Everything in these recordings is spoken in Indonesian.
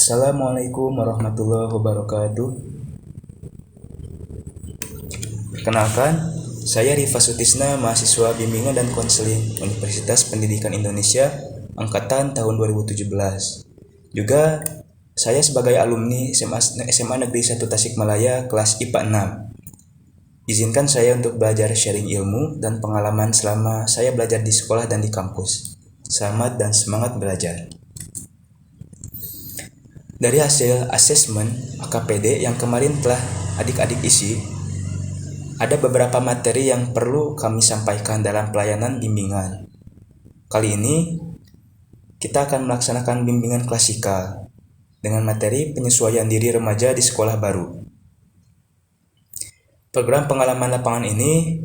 Assalamualaikum warahmatullahi wabarakatuh. Perkenalkan, saya Rifa Sutisna, mahasiswa Bimbingan dan Konseling Universitas Pendidikan Indonesia angkatan tahun 2017. Juga saya sebagai alumni SMA Negeri 1 Tasikmalaya kelas IPA 6. Izinkan saya untuk belajar sharing ilmu dan pengalaman selama saya belajar di sekolah dan di kampus. Selamat dan semangat belajar. Dari hasil asesmen AKPD yang kemarin telah adik-adik isi, ada beberapa materi yang perlu kami sampaikan dalam pelayanan bimbingan. Kali ini, kita akan melaksanakan bimbingan klasikal dengan materi penyesuaian diri remaja di sekolah baru. Program pengalaman lapangan ini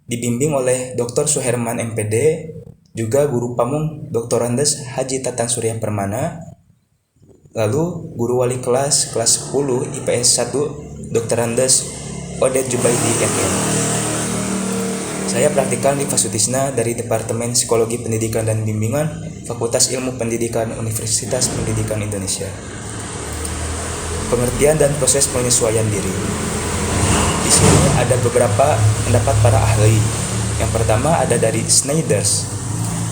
dibimbing oleh Dr. Suherman MPD, juga Guru Pamung Dr. Andes Haji Tatan Surya Permana, lalu Guru Wali Kelas 10 IPS 1 Dr. Andes Odet Jubaidi MM. Saya praktikal Rifa Sutisna dari Departemen Psikologi Pendidikan dan Bimbingan Fakultas Ilmu Pendidikan Universitas Pendidikan Indonesia. Pengertian dan proses penyesuaian diri. Di sini ada beberapa pendapat para ahli. Yang pertama ada dari Snyder's.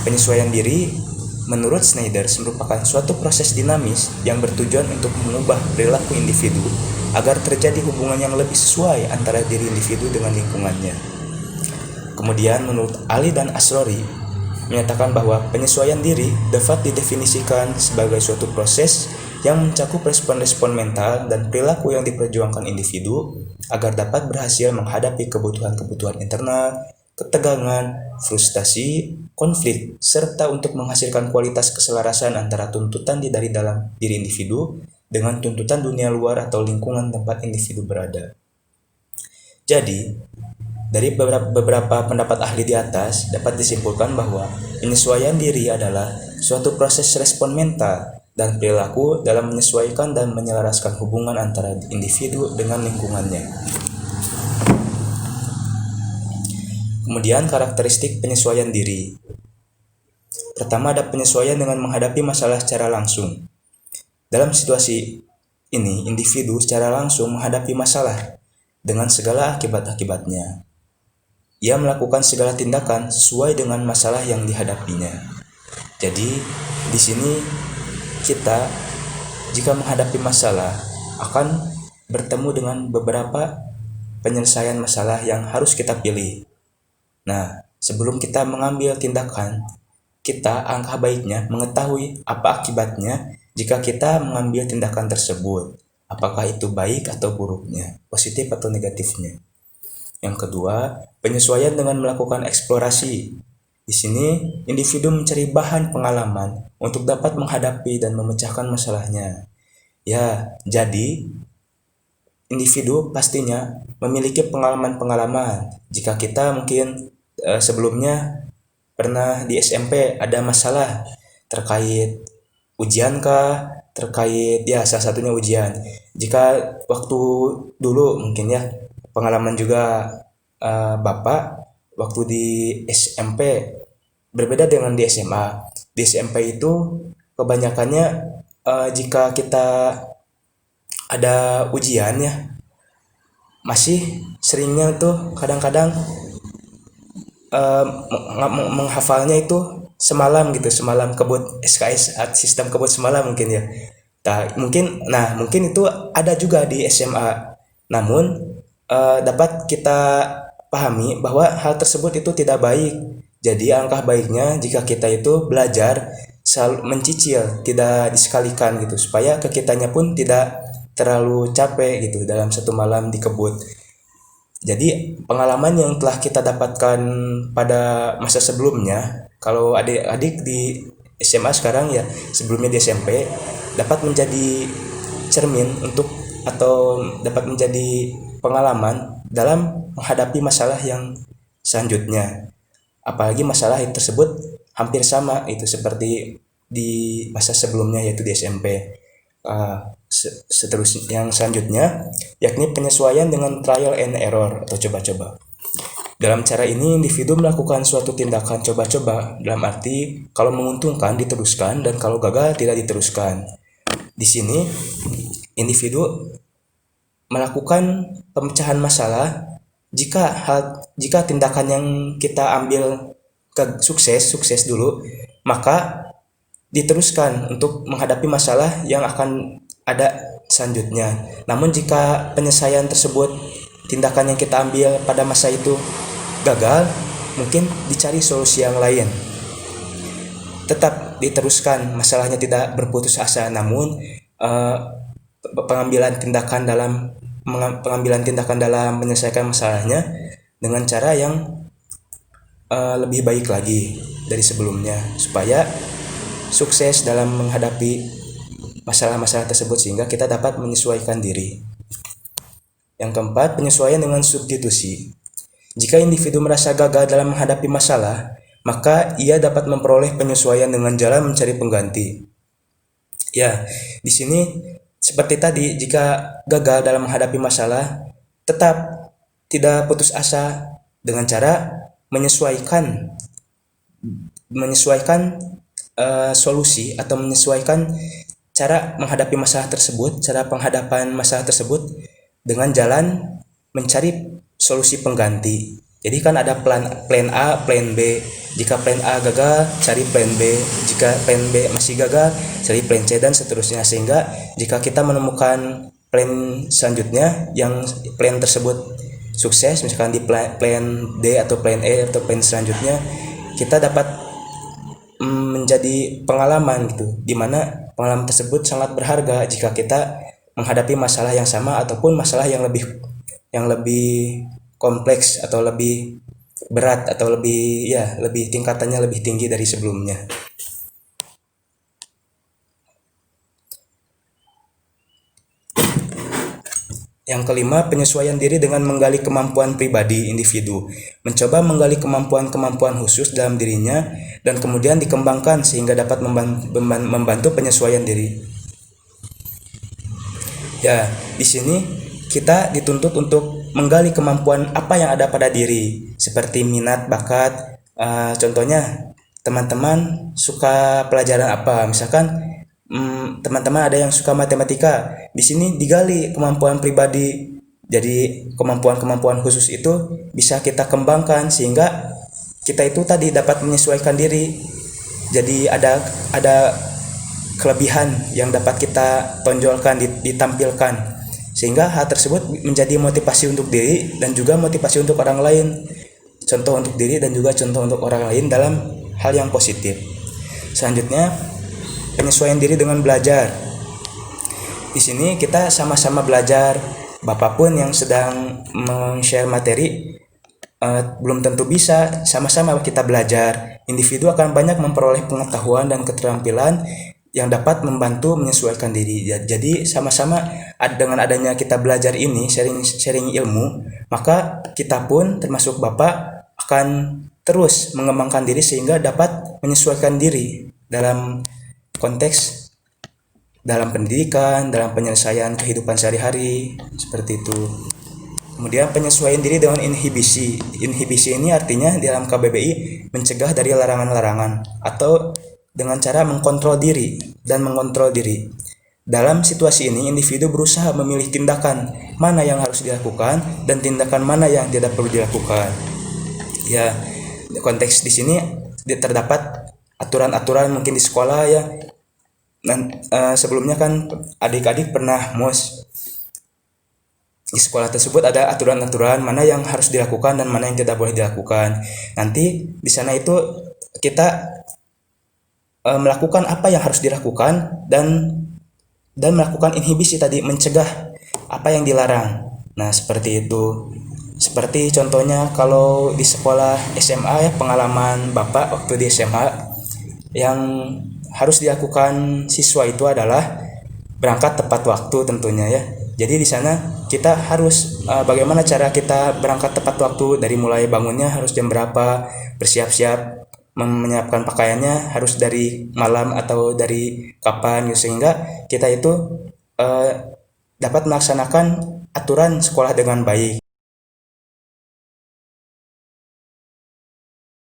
Penyesuaian diri menurut Snyder's merupakan suatu proses dinamis yang bertujuan untuk mengubah perilaku individu agar terjadi hubungan yang lebih sesuai antara diri individu dengan lingkungannya. Kemudian menurut Ali dan Asrori menyatakan bahwa penyesuaian diri dapat didefinisikan sebagai suatu proses yang mencakup respon-respon mental dan perilaku yang diperjuangkan individu agar dapat berhasil menghadapi kebutuhan-kebutuhan internal, ketegangan, frustasi, konflik, serta untuk menghasilkan kualitas keselarasan antara tuntutan dari dalam diri individu dengan tuntutan dunia luar atau lingkungan tempat individu berada. Jadi, dari beberapa pendapat ahli di atas dapat disimpulkan bahwa penyesuaian diri adalah suatu proses respon mental dan perilaku dalam menyesuaikan dan menyelaraskan hubungan antara individu dengan lingkungannya. Kemudian karakteristik penyesuaian diri. Pertama ada penyesuaian dengan menghadapi masalah secara langsung. Dalam situasi ini, individu secara langsung menghadapi masalah dengan segala akibat-akibatnya. Ia melakukan segala tindakan sesuai dengan masalah yang dihadapinya. Jadi, di sini kita jika menghadapi masalah akan bertemu dengan beberapa penyelesaian masalah yang harus kita pilih. Nah, sebelum kita mengambil tindakan, kita angka baiknya mengetahui apa akibatnya jika kita mengambil tindakan tersebut. Apakah itu baik atau buruknya, positif atau negatifnya. Yang kedua, penyesuaian dengan melakukan eksplorasi. Di sini, individu mencari bahan pengalaman untuk dapat menghadapi dan memecahkan masalahnya. Ya, jadi individu pastinya memiliki pengalaman-pengalaman. Jika kita mungkin sebelumnya pernah di SMP ada masalah terkait ujian kah, terkait ya salah satunya ujian. Jika waktu dulu mungkin ya pengalaman juga Bapak waktu di SMP berbeda dengan di SMA. Di SMP itu kebanyakannya jika kita ada ujian ya masih seringnya tuh kadang-kadang menghafalnya itu semalam gitu, semalam kebut SKS sistem kebut semalam mungkin ya. Mungkin itu ada juga di SMA. Namun dapat kita pahami bahwa hal tersebut itu tidak baik. Jadi alangkah baiknya jika kita itu belajar selalu mencicil, tidak disekalikan gitu, supaya kitanya pun tidak terlalu capek gitu dalam satu malam dikebut. Jadi pengalaman yang telah kita dapatkan pada masa sebelumnya, kalau adik-adik di SMA sekarang ya sebelumnya di SMP dapat menjadi cermin untuk atau dapat menjadi pengalaman dalam menghadapi masalah yang selanjutnya. Apalagi masalah tersebut hampir sama itu seperti di masa sebelumnya yaitu di SMP. Seterusnya yang selanjutnya yakni penyesuaian dengan trial and error atau coba-coba. Dalam cara ini individu melakukan suatu tindakan coba-coba dalam arti kalau menguntungkan diteruskan dan kalau gagal tidak diteruskan. Di sini individu melakukan pemecahan masalah jika tindakan yang kita ambil sukses dulu, maka diteruskan untuk menghadapi masalah yang akan ada selanjutnya. Namun jika penyelesaian tersebut, tindakan yang kita ambil pada masa itu gagal, mungkin dicari solusi yang lain. Tetap diteruskan, masalahnya tidak berputus asa, namun pengambilan tindakan dalam menyelesaikan masalahnya dengan cara yang lebih baik lagi dari sebelumnya, supaya sukses dalam menghadapi masalah-masalah tersebut sehingga kita dapat menyesuaikan diri. Yang keempat, penyesuaian dengan substitusi. Jika individu merasa gagal dalam menghadapi masalah, maka ia dapat memperoleh penyesuaian dengan jalan mencari pengganti. Ya, di sini seperti tadi, jika gagal dalam menghadapi masalah, tetap tidak putus asa dengan cara menyesuaikan solusi atau menyesuaikan cara menghadapi masalah tersebut, cara penghadapan masalah tersebut dengan jalan mencari solusi pengganti. Jadi kan ada plan A, plan B. Jika plan A gagal, cari plan B. Jika plan B masih gagal, cari plan C dan seterusnya. Sehingga jika kita menemukan plan selanjutnya yang plan tersebut sukses, misalkan di plan D atau plan E atau plan selanjutnya, kita dapat menjadi pengalaman gitu, dimana pengalaman tersebut sangat berharga jika kita menghadapi masalah yang sama ataupun masalah yang lebih kompleks atau lebih berat atau lebih tingkatannya lebih tinggi dari sebelumnya. Yang kelima, penyesuaian diri dengan menggali kemampuan pribadi individu. Mencoba menggali kemampuan-kemampuan khusus dalam dirinya dan kemudian dikembangkan sehingga dapat membantu penyesuaian diri. Ya, di sini kita dituntut untuk menggali kemampuan apa yang ada pada diri, seperti minat, bakat. Contohnya, teman-teman suka pelajaran apa? Misalkan teman-teman ada yang suka matematika, di sini digali kemampuan pribadi. Jadi kemampuan-kemampuan khusus itu bisa kita kembangkan sehingga kita itu tadi dapat menyesuaikan diri. Jadi ada kelebihan yang dapat kita tonjolkan, ditampilkan, sehingga hal tersebut menjadi motivasi untuk diri dan juga motivasi untuk orang lain. Contoh untuk diri dan juga contoh untuk orang lain dalam hal yang positif. Selanjutnya, penyesuaian diri dengan belajar. Di sini kita sama-sama belajar. Bapak pun yang sedang men-share materi belum tentu bisa, sama-sama kita belajar. Individu akan banyak memperoleh pengetahuan dan keterampilan yang dapat membantu menyesuaikan diri. Jadi sama-sama dengan adanya kita belajar ini, sharing ilmu, maka kita pun termasuk Bapak akan terus mengembangkan diri sehingga dapat menyesuaikan diri dalam konteks dalam pendidikan, dalam penyelesaian kehidupan sehari-hari, seperti itu. Kemudian penyesuaian diri dengan inhibisi. Inhibisi ini artinya di dalam KBBI mencegah dari larangan-larangan atau dengan cara mengkontrol diri dan mengontrol diri. Dalam situasi ini, individu berusaha memilih tindakan mana yang harus dilakukan dan tindakan mana yang tidak perlu dilakukan. Ya, konteks di sini terdapat aturan-aturan mungkin di sekolah ya. Sebelumnya kan adik-adik pernah MOS. Di sekolah tersebut ada aturan-aturan mana yang harus dilakukan dan mana yang tidak boleh dilakukan. Nanti di sana itu kita melakukan apa yang harus dilakukan dan melakukan inhibisi tadi, mencegah apa yang dilarang. Nah, seperti itu. Seperti contohnya kalau di sekolah SMA ya, pengalaman Bapak waktu di SMA yang harus dilakukan siswa itu adalah berangkat tepat waktu tentunya ya. Jadi di sana kita harus bagaimana cara kita berangkat tepat waktu, dari mulai bangunnya harus jam berapa, bersiap-siap menyiapkan pakaiannya harus dari malam atau dari kapan gitu, sehingga kita itu dapat melaksanakan aturan sekolah dengan baik.